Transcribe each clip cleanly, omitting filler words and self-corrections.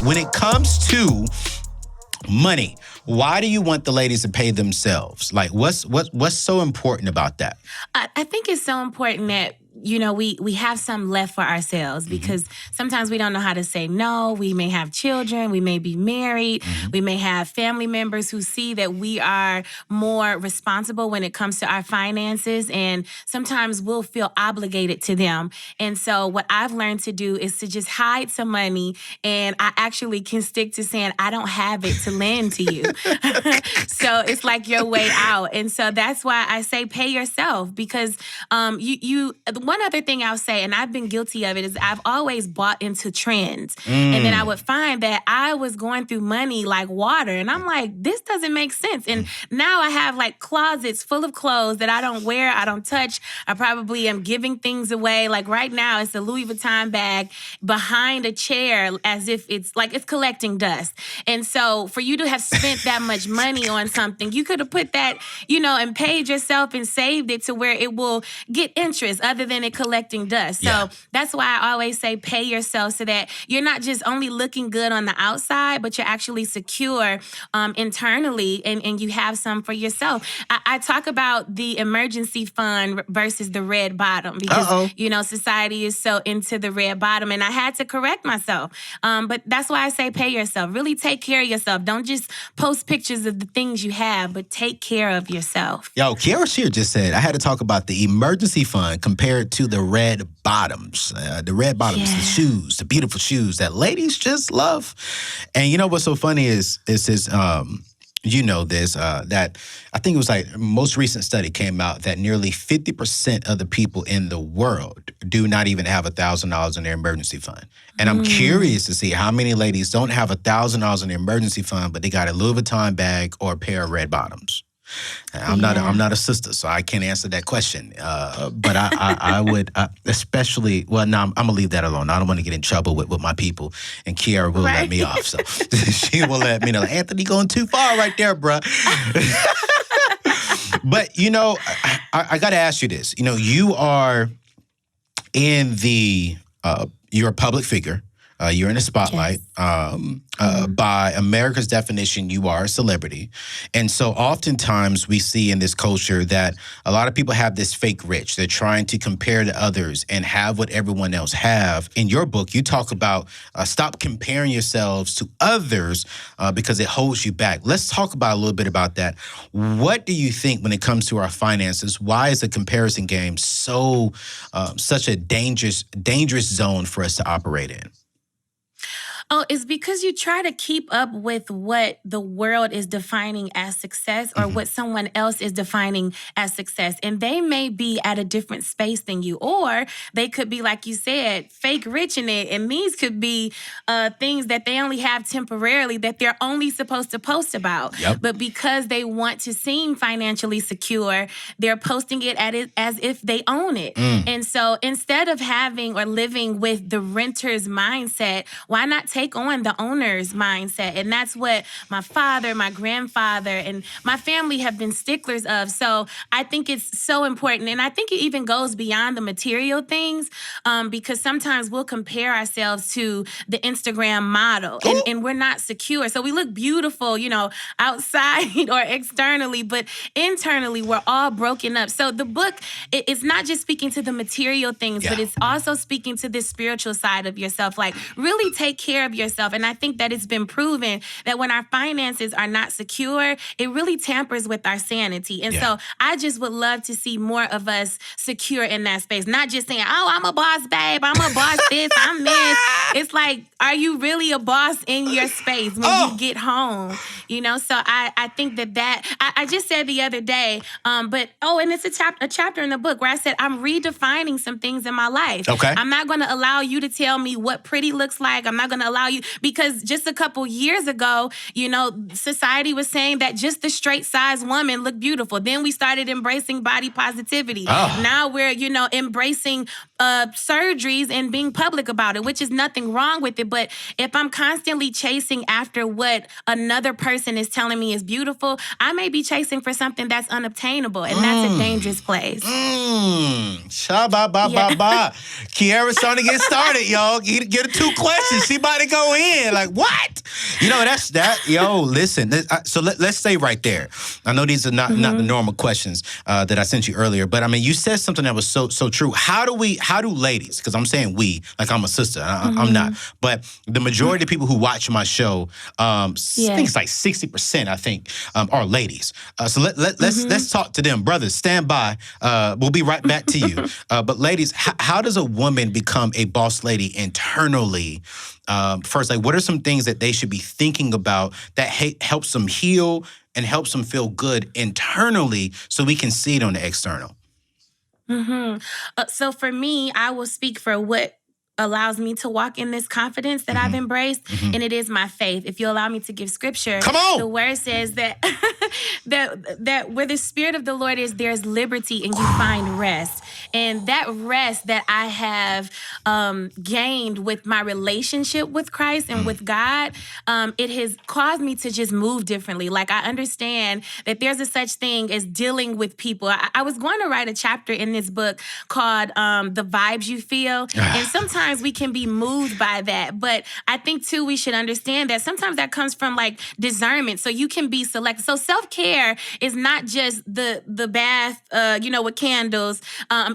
when it comes to money, why do you want the ladies to pay themselves? Like, what's so important about that? I think it's so important that, we have some left for ourselves, because sometimes we don't know how to say no. We may have children. We may be married. We may have family members who see that we are more responsible when it comes to our finances, and sometimes we'll feel obligated to them. And so what I've learned to do is to just hide some money, and I actually can stick to saying I don't have it to lend to you. So it's like your way out. And so that's why I say pay yourself, because one other thing I'll say, and I've been guilty of it, is I've always bought into trends. And then I would find that I was going through money like water. And I'm like, this doesn't make sense. And now I have like closets full of clothes that I don't wear, I don't touch. I probably am giving things away. Like right now, it's a Louis Vuitton bag behind a chair as if it's collecting dust. And so for you to have spent that much money on something, you could have put that, and paid yourself and saved it to where it will get interest other than it collecting dust. So that's why I always say pay yourself, so that you're not just only looking good on the outside, but you're actually secure internally, and you have some for yourself. I talk about the emergency fund versus the red bottom, because, society is so into the red bottom, and I had to correct myself. But that's why I say pay yourself. Really take care of yourself. Don't just post pictures of the things you have, but take care of yourself. Yo, Kierra Sheard just said, I had to talk about the emergency fund compared to the red bottoms. The red bottoms, the shoes, the beautiful shoes that ladies just love. And you know what's so funny is this, that I think it was like most recent study came out that nearly 50% of the people in the world do not even have $1,000 in their emergency fund. And I'm curious to see how many ladies don't have $1,000 in their emergency fund, but they got a Louis Vuitton bag or a pair of red bottoms. I'm not a sister, so I can't answer that question. But I would, especially. Well, no, I'm gonna leave that alone. I don't want to get in trouble with my people, and Kierra will let me off. So she will let me know. Anthony going too far right there, bruh. But I got to ask you this. You are in the. You're a public figure. You're in the spotlight. By America's definition, you are a celebrity. And so oftentimes we see in this culture that a lot of people have this fake rich. They're trying to compare to others and have what everyone else have. In your book, you talk about stop comparing yourselves to others because it holds you back. Let's talk about a little bit about that. What do you think when it comes to our finances? Why is the comparison game such a dangerous zone for us to operate in? Oh, it's because you try to keep up with what the world is defining as success, or what someone else is defining as success. And they may be at a different space than you, or they could be, like you said, fake rich in it. And these could be things that they only have temporarily that they're only supposed to post about. Yep. But because they want to seem financially secure, they're posting it as if they own it. And so instead of having or living with the renter's mindset, why not take on the owner's mindset? And that's what my father, my grandfather, and my family have been sticklers of. So I think it's so important. And I think it even goes beyond the material things, because sometimes we'll compare ourselves to the Instagram model, and we're not secure. So we look beautiful, outside or externally, but internally we're all broken up. So the book, it's not just speaking to the material things, but it's also speaking to this spiritual side of yourself. Like, really take care of yourself. And I think that it's been proven that when our finances are not secure, it really tampers with our sanity. And so I just would love to see more of us secure in that space. Not just saying, oh, I'm a boss, babe. I'm a boss this, I'm this. It's like, are you really a boss in your space when you get home? So I think that I just said the other day, and it's a chapter in the book where I said, I'm redefining some things in my life. Okay. I'm not going to allow you to tell me what pretty looks like. I'm not going to allow you, because just a couple years ago, society was saying that just the straight size woman looked beautiful. Then we started embracing body positivity. Now we're, embracing surgeries and being public about it, which is nothing wrong with it. But if I'm constantly chasing after what another person is telling me is beautiful, I may be chasing for something that's unobtainable, and that's a dangerous place. Sha-ba-ba-ba-ba. Kierra's starting to get started, y'all. Get her 2 questions. She about to to go in. Like, what? You know, that's that. Yo, listen. So let's stay right there. I know these are not the normal questions that I sent you earlier, but I mean, you said something that was so true. How do ladies, because I'm saying we, like I'm a sister, I'm not, but the majority of people who watch my show, I think it's like 60%, I think, are ladies. So let's talk to them. Brothers, stand by. We'll be right back to you. But ladies, how does a woman become a boss lady internally? First, like, what are some things that they should be thinking about that helps them heal and helps them feel good internally so we can see it on the external? So for me, I will speak for what allows me to walk in this confidence that I've embraced, and it is my faith. If you allow me to give scripture, come on. The word says that that where the Spirit of the Lord is, there's liberty, and you find rest. And that rest that I have gained with my relationship with Christ and with God, it has caused me to just move differently. Like, I understand that there's a such thing as dealing with people. I was going to write a chapter in this book called The Vibes You Feel. And sometimes we can be moved by that. But I think, too, we should understand that sometimes that comes from, like, discernment. So you can be selective. So self-care is not just the bath, with candles.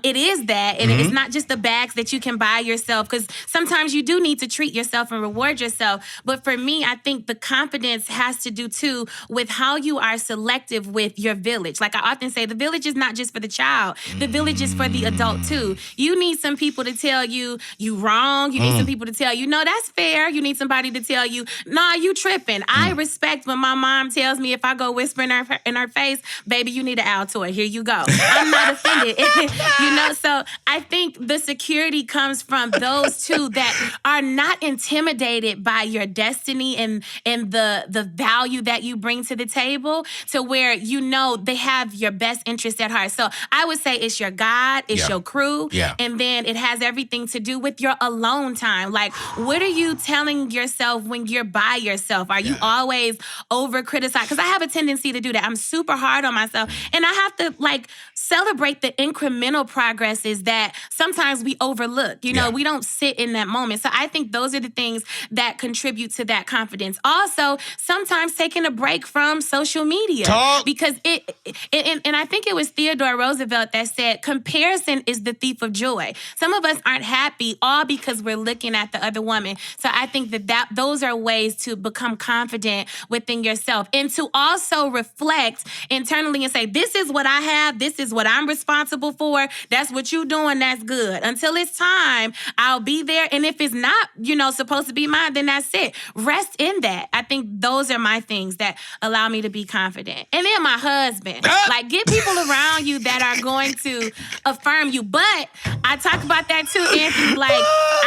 It is that. And it's not just the bags that you can buy yourself, because sometimes you do need to treat yourself and reward yourself. But for me, I think the confidence has to do, too, with how you are selective with your village. Like I often say, the village is not just for the child. The village is for the adult, too. You need some people to tell you wrong. You need some people to tell you, no, that's fair. You need somebody to tell you, nah, you tripping. I respect when my mom tells me, if I go whisper in her face, baby, you need an Altoid. Here you go. I'm not offended. So I think the security comes from those two that are not intimidated by your destiny and the value that you bring to the table, to where they have your best interest at heart. So I would say it's your God, it's your crew, and then it has everything to do with your alone time. Like, what are you telling yourself when you're by yourself? Are you always over-criticizing? Because I have a tendency to do that. I'm super hard on myself. And I have to, celebrate the incremental progresses that sometimes we overlook. We don't sit in that moment. So I think those are the things that contribute to that confidence. Also, sometimes taking a break from social media. Because and I think it was Theodore Roosevelt that said, comparison is the thief of joy. Some of us aren't happy all because we're looking at the other woman. So I think that those are ways to become confident within yourself, and to also reflect internally and say, this is what I have, this is what I'm responsible for, that's what you're doing, that's good. Until it's time, I'll be there. And if it's not, supposed to be mine, then that's it. Rest in that. I think those are my things that allow me to be confident. And then my husband. Get people around you that are going to affirm you. But I talk about that too, Anthony.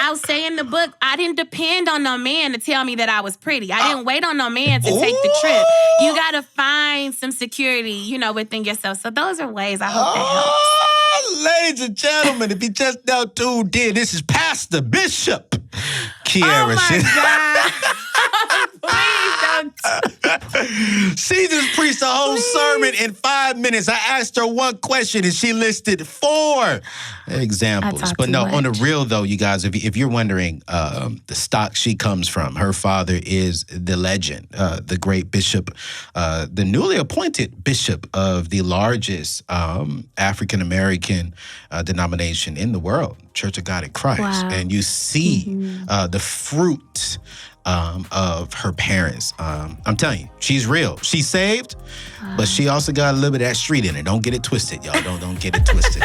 I'll say in the book, I didn't depend on no man to tell me that I was pretty. I didn't wait on no man to take the trip. You got to find some security, within yourself. So those are ways I hope that helps. Ladies and gentlemen, if you just now tuned in, this is Pastor Bishop Kierra Sheard-Kelly. Please don't. She just preached a whole sermon in 5 minutes. I asked her one question and she listed 4 examples. But no, on the real though, you guys, if you're wondering the stock she comes from, her father is the legend, the great bishop, the newly appointed bishop of the largest African-American denomination in the world, Church of God in Christ. Wow. And you see the fruit of her parents. I'm telling you, she's real. She's saved, but she also got a little bit of that street in her. Don't get it twisted, y'all. Don't get it twisted.